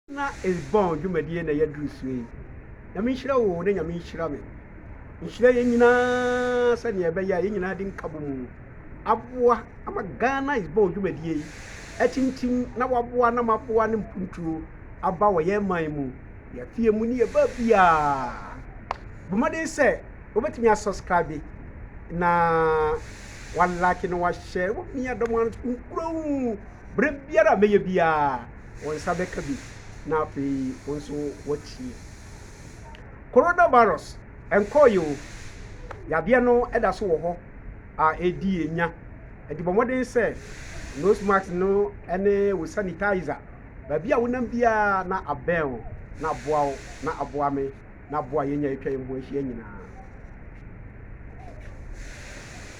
na is born dwumadie na yɛduru so yi nyame nhyira wo ne nyame nhyira me nhyira yɛn nyinaa sɛnea ɛbɛyɛ a yɛn nyinaa de nkabɔ mu aboa ama Ghana is born dwumadie yi ɛtintim na waboa na maboa ne mpuntuo aba wɔ yɛn man mu yɛfie mu ne yɛba bia bɔmmɔden sɛ wobɛtumi asubscribe na walaki na wahyɛ wobɛtumi adɔm ano nkuro berɛ biara mɛyɛ biara wɔn nsa bɛka bi na afei wɔn nso wɔtie coronavirus ɛnkɔɔ yi o yadeɛ no ɛda so wɔ hɔ a ɛdi enya ɛdi bɔmmɔden sɛ nose mask no ɛne wo sanitizer baabi a wonam biara na abɛn wo na aboa wo na aboa me na aboa yɛnya atwa yɛn ho ahyia nyinaa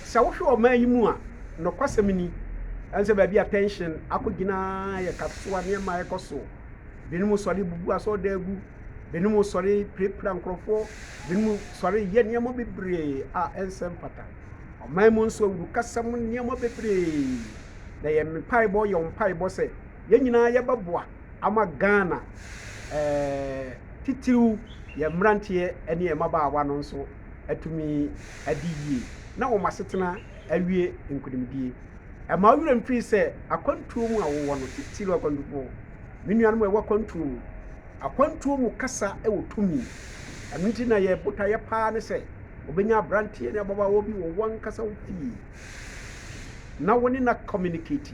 sɛ wohwɛ ɔman yi mu a nokwasɛm ni ɛnsɛ baabi a tension akɔgyina yɛ kasoa nneɛma ɛkɔ so binom sɔre bubu asɔda agu binom sɔre pirapira nkurɔfoɔ binom sɔre yɛ nneɛma bebree a ɛnsɛ mfata ɔman mu nso awuru kasam nneɛma bebree na yɛ mpaebɔ yɛ mpaebɔ sɛ yɛn nyinaa yɛbɛboa ama Ghana titiriw yɛ mmeranteɛ ne yɛ mmabaawa no nso atumi adi yie na wɔn asetena awie nkonimdie ɛma ɔwerɛ mfiri sɛ akwantuo mu a wɔwɔ no titiriw akwantuo me nuanom a ɛwɔ akwantuo mu kasa ɛwɔ tumi ɛno nti na yɛ botaeɛ paa ne sɛ obɛnya abranteɛ ne ababaawa bi wɔ wɔn kasa wo fie na wɔne na communicate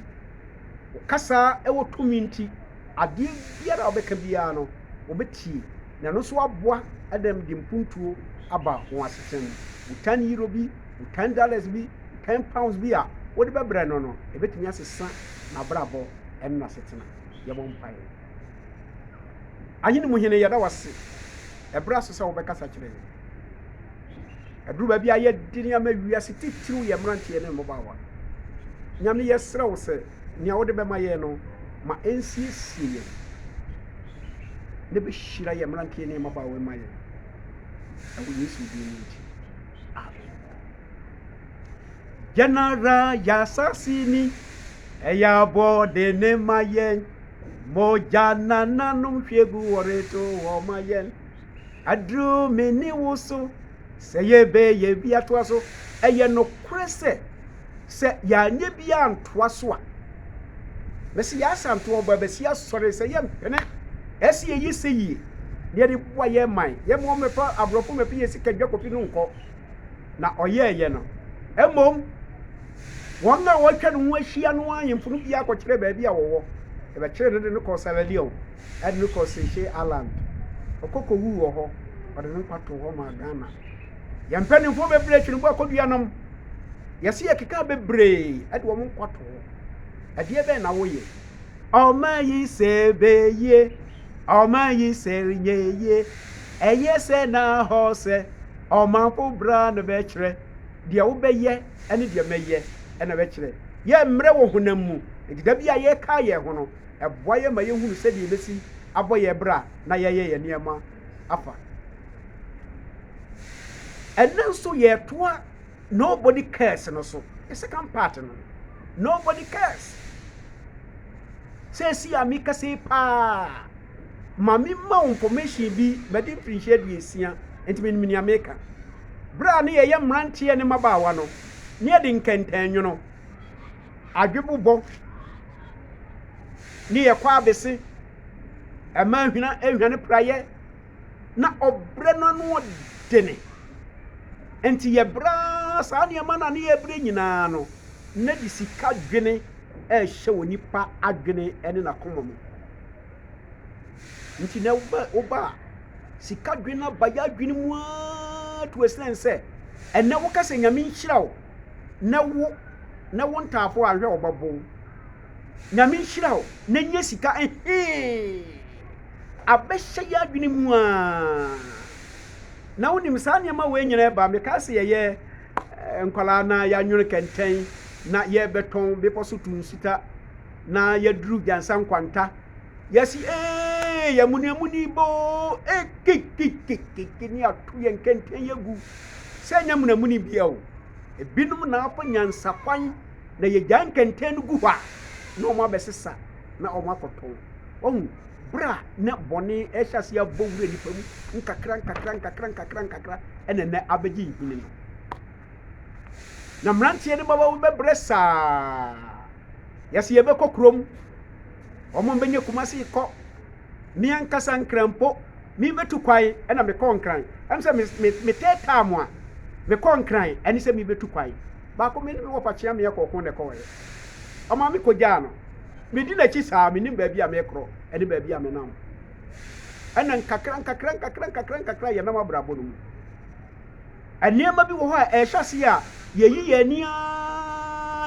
kasa ɛwɔ tumi nti adeɛ biara a wɔbɛka biara no wɔbɛtie na no so aboa adam de mpuntuo aba wɔn asetena mu €10 bi $10 bi £10 bi a wɔde bɛbrɛ no no ɛbɛtumi asesa n'abrabɔ ɛne n'asetena yɛbɔ mpaeɛ anyene mu hene yɛda wase ɛbrɛ so sɛ wɔbɛkasa kyerɛ yɛn ɛduru baabi a yɛde nneɛma wiase titiriw yɛ mmeranteɛ ne mmabaawa nyame yɛserɛ wo sɛ nea wode bɛma yɛn no ma ɛnsiesie yɛn ne bɛhyira yɛ mmeranteɛ ne mmabaawa ma yɛn ɛwɔ Yesu din mu nti Janara yasasini eyabo de ne mayen mojana nanum hwegu woreto wo mayen adru meni wuso seyebe ye bia to so eye no krese se ya nye bia ntoa so a mesi ya santo oba besi asore se ye mpene esi ye yiseyi ne de boa ye man ye mo mefa abrofo mefa ye sika dwakofi no nko na oye ye no emom wɔn a wɔtwa no ho ahyia no ayemfo no bi akɔkyerɛ baabi a wɔwɔ ɛbɛkyerɛ no de no kɔ Sierra Leone ɛde no kɔ Seychelles Island ɔkɔkɔ wu wɔ hɔ ɔde no nkwato hɔ ma Ghana yɛmpɛnimfoɔ bebree twene bɔ akɔdua nom yɛse yɛkeka bebree ɛde wɔn nkwato hɔ ɛdeɛ bɛn na woyɛ ɔma yi sɛ bɛyie ɔma yi sɛ nyɛyie ɛyɛ sɛ na hɔ sɛ ɔmanfo bra no bɛkyerɛ deɛ wobɛyɛ ɛne deɛ mɛyɛ ɛna bɛkyerɛ yɛ mmerɛ wɔ honam mu nti da bi a yɛka yɛ ho no ɛboa yɛ ma yɛhunu sɛdeɛ yɛbɛsi abɔ yɛ bra na yɛyɛ yɛ nneɛma afa ɛno nso yɛtoa nobody cares no so the second part no nobody cares sɛ si a meka sɛ paa ma me ma information bi mɛde mfirinhyia aduosia nti menim nea meka bra ne yɛyɛ mmeranteɛ ne mmabaawa no ne yɛde nkɛntɛnwono adwebobɔ ne yɛkɔ abese ɛma ahwane prayɛ na ɔbrɛ no no dene enti yɛbra saa nneɛma na ne yɛbrɛ nyinaa no na de sika dwene ɛhyɛ wɔ nipa adwene ɛne n'akoma mu nti na woba sika dwene aba yɛ adwene mu to ɛsɛn sɛ ɛnɛ woka sɛ nyame nhyira wo na wo ntaafo ahwɛ ɔbɛbo nyame nhyira wo na nyɛ sika abɛhyɛ yɛ adwene mu a na wonim saa nneɛma wei nyina ba meka sɛ yɛyɛ nkwalaa na yɛanwene kɛntɛn na yɛbɛtɔn bepɔ so tu nsita na yɛduru gyansa nkwanta yɛsi yɛmuniamuni bo kikikikiki ni ato yɛ nkɛntɛn yɛgu sɛ nyamunamuni bia o ebinom na afa nyansa kwan na yɛgya nkɛntɛn no gu hɔ a na ɔmo abɛsesa na ɔmo akɔtɔn ɔhu bra na bone ehwase ya bowure nipa mu nkakra ene na abegi hini no na mrantie ne baba wo bebre saa yesi ye bekọ krom omo benye kumasi ko mi ankasa nkrampo mi betu kwai ena me kọ nkran am se me teta mo a me kọ nkran eni se mi betu kwai ba ko me wo pa chia me ye kokon de ko ye omo mi ko ja no me di na chi saa me nim ba bia me kro eni ba bia me nam ena nkakra ye na mabrabo no mu aniema bi wo ho a ehwase a yeyi ye nia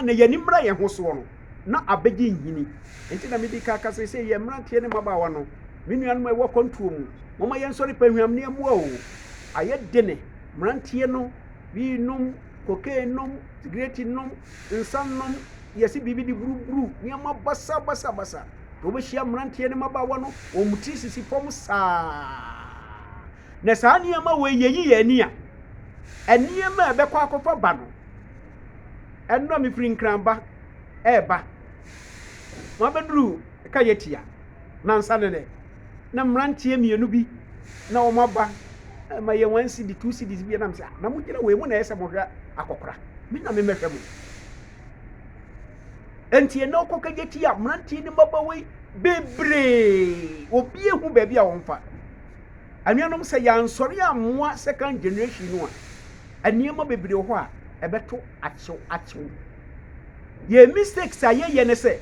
na ye nimra ye ho so no na abegi nhini enti na medi ka kase se ye mrantie ne mabawa no menua no e wo kontuo mu mama ye nsori panhwam ne mu o aye dene mrantie no bi num koke num sigareti num insan num yesi bibi di buru niama basa to be hia mrantie ne mabawa no o muti sisi pom saa na saa niama we yeyi ye ania eniema ebekọ akofa ba no enno mi firi nkranba eba ma bedru ka yetia na nsane ne na mrantie mienu bi na o maba ma ye 1 cd 2 cds bi na msa na mugina we mu na yese mo hwa akokora mi na me mehwe mu entie na okoka yetia mrantie ne maba we bebre obi ehu ba bia wonfa anuanom se ya nsori amoa second generation no a aniema bebre ho a ebeto achew ye mistakes aye ne se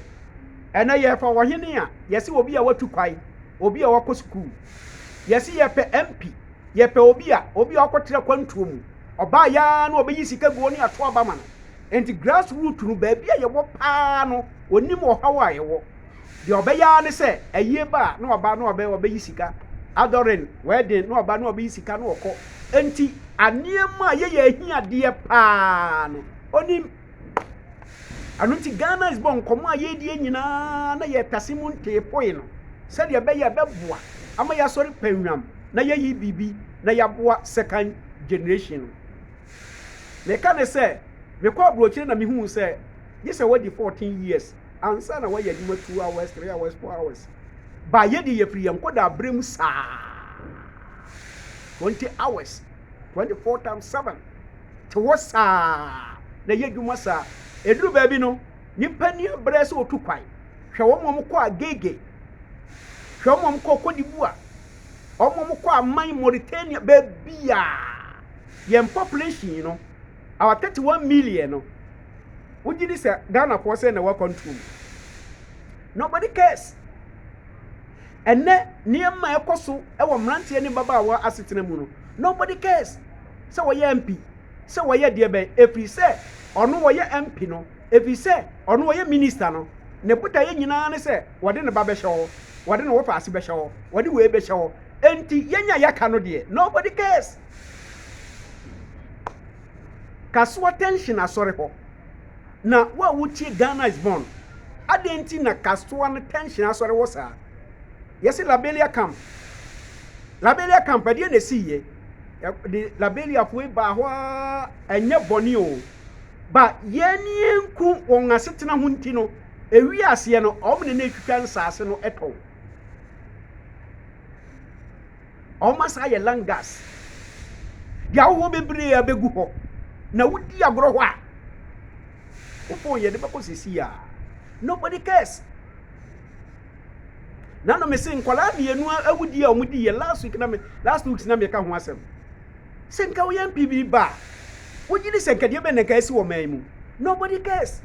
ena ye fa wo hene a yesi obi a watu kwai obi a wako school yesi ye pe mp ye pe obi a wakotra kwantuo mu oba ya na obeyi sika guo ni ato aba ma no enti grassroots no ba bia ye wo pa no onim wo hawa ye wo de obeya ne se aye ba na oba na obeyi sika adorin wedding na oba na obeyi sika na okọ enti aniema ye ahia de pa no onim anunti Ghana is born komo aye die nyina na ye pase mu ntepoi no se de be ye beboa ama ya sori panwam na ye yi bibi na ya boa second generation me ka ne se me kwa brochire na me hu se ye se wadi 14 years ansa na wa ye di 2 hours 3 hours 4 hours ba ye di ye free yanko da brem sa 20 hours 24 times 7 to wasa na ye dwuma sa eduru ba bi no nipa ni abrɛ se otu kwai hwɛ wo mom kɔ agege hwɛ wo mom kɔ kodibua o mom kɔ aman Mauritania ba bia yem population no our 31 million no ugidi se Ghana for say na wa control nobody cares enne niema ekoso e wo mrantie ni baba wa asetena mu no nobody cares se wo ye MP se wo ye de be efri se ono wo ye MP no efi se ono wo ye minister no ne buta ye nyina ne se wode ne ba be hyewo wode ne wo faase be hyewo wode we be hyewo enti yenya yaka no de nobody cares kaso attention asore ho na wa wuti Ghana is born adenti na kaso an tension asore wo sa yesi Labelia camp ade na siye de Labelia foi ba ho enye boni o ba yeni enku won asetena ho nti no ewi ase no omne na etwitwa nsase no eto omasa ye langas ya wo bebre abegu ho na wudi agro ho a ofo ye de bako sisi ya nobody cares na no me se nkwala bienu awudi a omudi ye last week na me ka ho asem senka wo yan PB ba wogidi senka de be na ka esi wo man mu nobody cares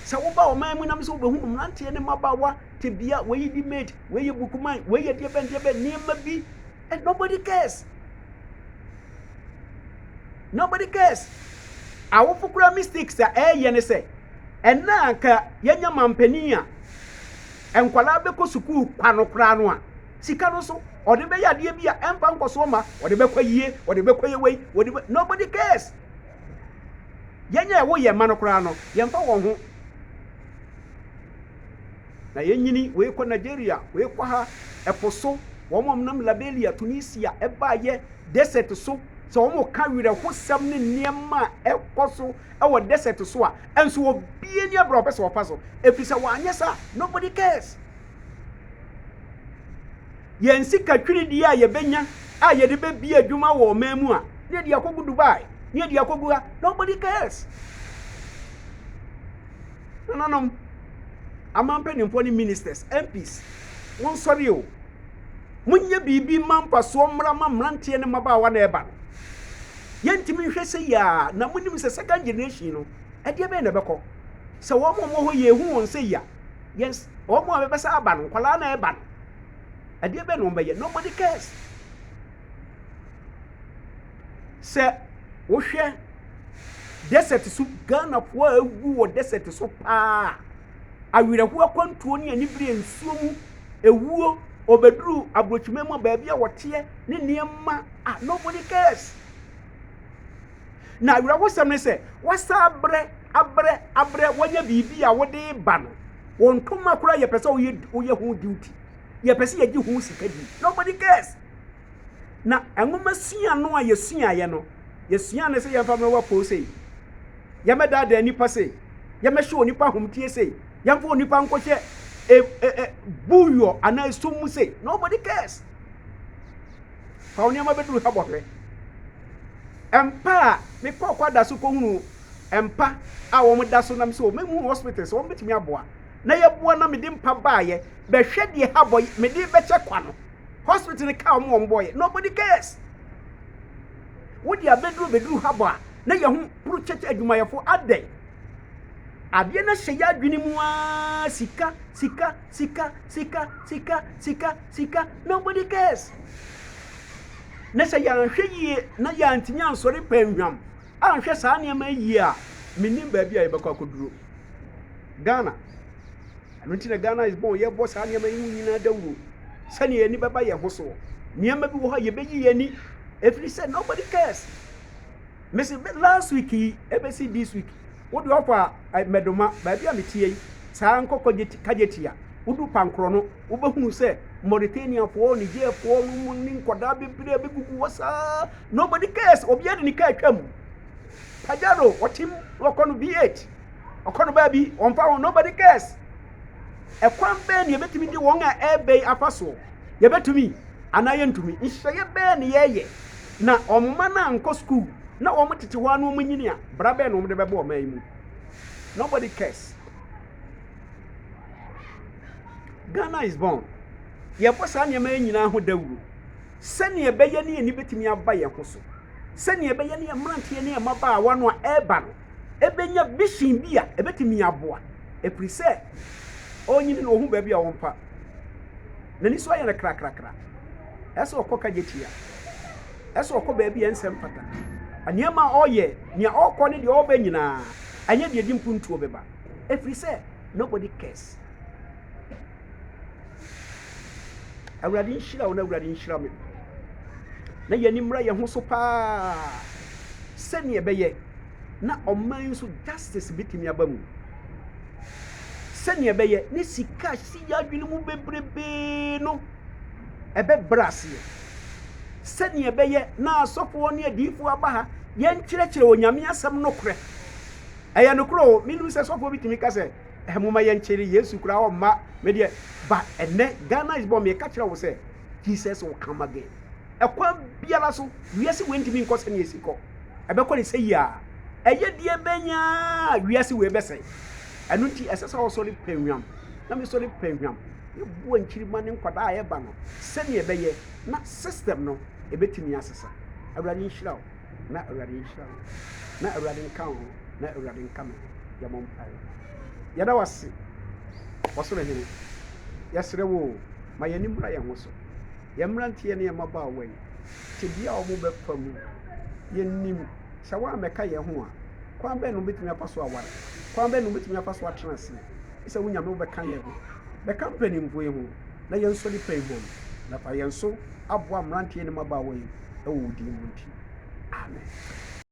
sa wo ba wo man mu na me so be hu mrante ne mabawa te bia we yi mate we yi bukuman we yi de be ni ma bi and nobody cares awo fukura mistakes a ye ne se ena ka yenya mampani a enkwala be ko sukuu kwanokra no a sika no so ode be yade bia empa nkoso ma ode be kwayie ode be kwayewei nobody cares yenya wo ye manokra no yemfa won ho na yenyini we ko Nigeria we ko ha eposo wo momnam Labelia Tunisia eba ye desert so so wo ka wire hosam ne niema ekoso e wo desert so a enso wo bie ni abro pese wo fa so efisa wo anyesa nobody cares yen sika twiri di a ye benya a ye de be bi adwuma wo mamu a ne de akogu Dubai ne de akogu ha nobody cares no amampe ni mponi ministers MPs won sorry o munye bibi mampa so mra mamrante ne maba wa na eba yentimi hwese ya na munim se second generation no e de be na beko se wo mo ho ye hu won se ya yes wo mo be sa aba no kwala na eba e de be no be ye nobody cares se wo hwe desert su Ghana fo awu wo desert so pa awirahu akwantuo ne ani bire nsuo mu ewuo obeduru abrochime mu baabi a wote ne niema nobody cares na awirahu sem ne se wasa abre wanya bibi a wode ba no wontoma kura ye pese oye hu duty ye pese ye gi hu sikadi nobody cares na enwoma sua no a yesua ye no yesua ne se ye fa me wa pose ye meda da nipa se ye me hwe onipa homtie se yamfo onipa nkohye buyo ana esumu se nobody cares fa oni ama beduru ha bohwe empa me kokwa da so kohunu empa a wo da so na me se o memu hospitals wo betimi aboa na ye boa na me de mpa baaye be hwe de ha boy me de be che kwa no hospital ka wo boy nobody cares wo dia beduru ha boa na ye hu pro cheche adwumayefo adai abie na hye ya adwene mu a sika nobody cares na se ya hwe yie na ya antinya ansori panhwam anhwe saa ne ma yie a menim ba bia ye bekọ akoduro Ghana anunti Ghana is born ye bo saa ne ma nyina dawuro sane ye ni baba ye hoso ne ma bi wo ha ye beyi ye ni every say nobody cares Messi last week ebesi this week what do offer medoma ba bia metie saa nkokọ kajetia udu pankro no ubehunu se Mauritania for Niger for ni nkoda bebire begugu wasa nobody cares obia de ni ka atwam pajaro otim okono B8 okono ba bi onfa nobody cares ekwan be ne betimi di won a ebe afaso ye betumi anaye ntumi nhye be ne yeye na omma na nko school na omo tete ho anu omo nyini a bra be no omo de bebo o mai mu nobody cares Ghana is born ye bosa ne ma nyina ho dawuro sane ye beye ne ni betimi aba ye ho so sane ye beye ne mrantie ne maba awa no eba no ebenya vision bia ebetimi aboa eprise onyini no hu ba bia wonpa na ni so aye na krakrakra eso okoka jetia eso okoba bia ensem pata aniema oye nia okọ ne de oba nyina anya de di mpuntu obeba eprise nobody cares awurade nhyira wo na awurade nhyira me na yani mra ye ho so pa sene ebeye na oman so justice bitimi abamu sene ebeye ne sika siya adwene mu bebrebe no ebe brasie sene ebeye na asofo ne adifo abaha ye nkyerɛkyerɛ onyame asɛm no korɛ ɛyɛ no korɔ minu sɛ sofo bitimi ka sɛ ehmuma ye nkyere Yesu kura o ma me de ba ene Ghana is born me ka kyerɛ wo sɛ Jesus will come again ekwa biara so wiase wentimi nkɔ sɛ ne esikɔ ebekɔ ne sɛ ya eye die benya wiase we bɛsɛ enu nti ɛsɛ sɛ wo sɔre panwam na me sɔre panwam ye bo nkyiri ma ne nkɔda a yɛba no sɛ ne ebɛyɛ na system no ebetimi asesa awurade nhyira wo na awurade nhyira wo na awurade nka wo na awurade nka me yɛmɔ mpae yada wase wasoro hene yasre wo ma yani mra ye ho so ye mrantie ne ye maba awai te bia o mo befa mu ye nim sɛ wa meka ye ho a kwan be no betumi apaso aware kwan be no betumi apaso atranse sɛ wonya me bɛka ye ho be company mpo ye ho na ye nso di pay home na fa ye nso aboa mrantie ne maba awai e wo di mu nti amen